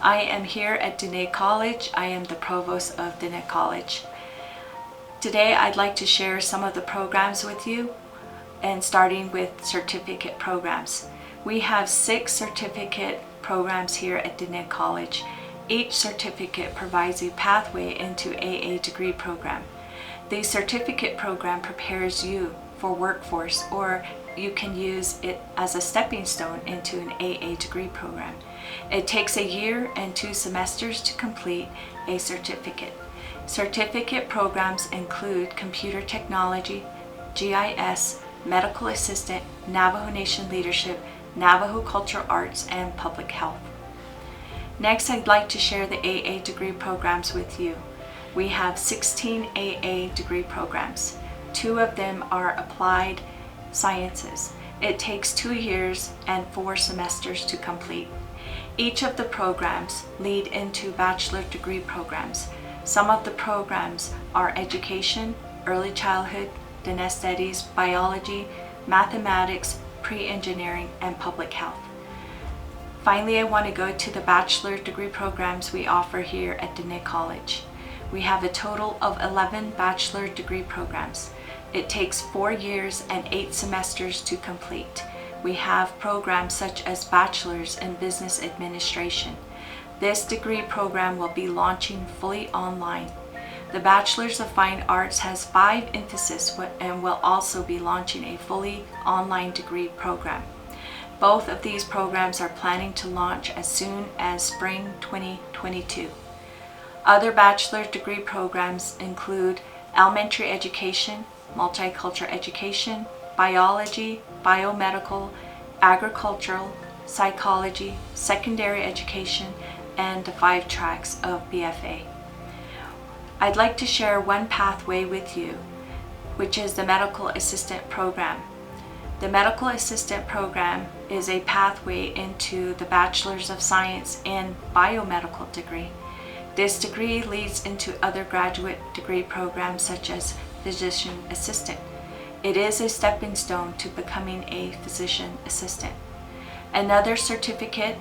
I am here at Diné College. I am the provost of Diné College. Today I'd like to share some of the programs with you, and starting with certificate programs. We have 6 certificate programs here at Diné College. Each certificate provides a pathway into AA degree program. The certificate program prepares you for workforce, or you can use it as a stepping stone into an AA degree program. It takes a year and 2 semesters to complete a certificate. Certificate programs include computer technology, GIS, medical assistant, Navajo Nation leadership, Navajo cultural arts, and public health. Next, I'd like to share the AA degree programs with you. We have 16 AA degree programs. 2 of them are applied sciences. It takes 2 years and 4 semesters to complete. Each of the programs lead into bachelor degree programs. Some of the programs are education, early childhood, Diné studies, biology, mathematics, pre-engineering, and public health. Finally, I want to go to the bachelor degree programs we offer here at Diné College. We have a total of 11 bachelor degree programs. It takes 4 years and 8 semesters to complete. We have programs such as Bachelor's in Business Administration. This degree program will be launching fully online. The Bachelor's of Fine Arts has 5 emphases and will also be launching a fully online degree program. Both of these programs are planning to launch as soon as spring 2022. Other bachelor degree programs include elementary education, multicultural education, biology, biomedical, agricultural, psychology, secondary education, and the 5 tracks of BFA. I'd like to share one pathway with you, which is the medical assistant program. The medical assistant program is a pathway into the Bachelor's of Science in Biomedical degree. This degree leads into other graduate degree programs such as physician assistant. It is a stepping stone to becoming a physician assistant. Another certificate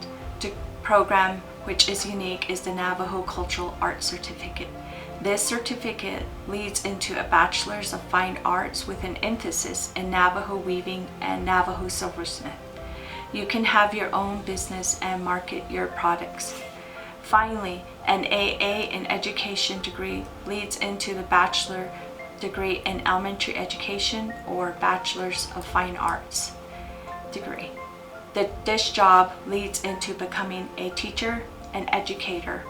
program which is unique is the Navajo Cultural Arts Certificate. This certificate leads into a Bachelor's of Fine Arts with an emphasis in Navajo weaving and Navajo silversmith. You can have your own business and market your products. Finally, an AA in Education degree leads into the Bachelor degree in Elementary Education or Bachelor's of Fine Arts degree. This job leads into becoming a teacher, an educator,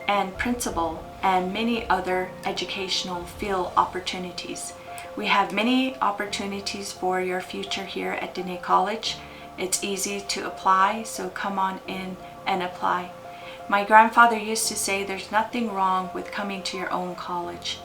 and principal, and many other educational field opportunities. We have many opportunities for your future here at Diné College. It's easy to apply, so come on in and apply. My grandfather used to say there's nothing wrong with coming to your own college.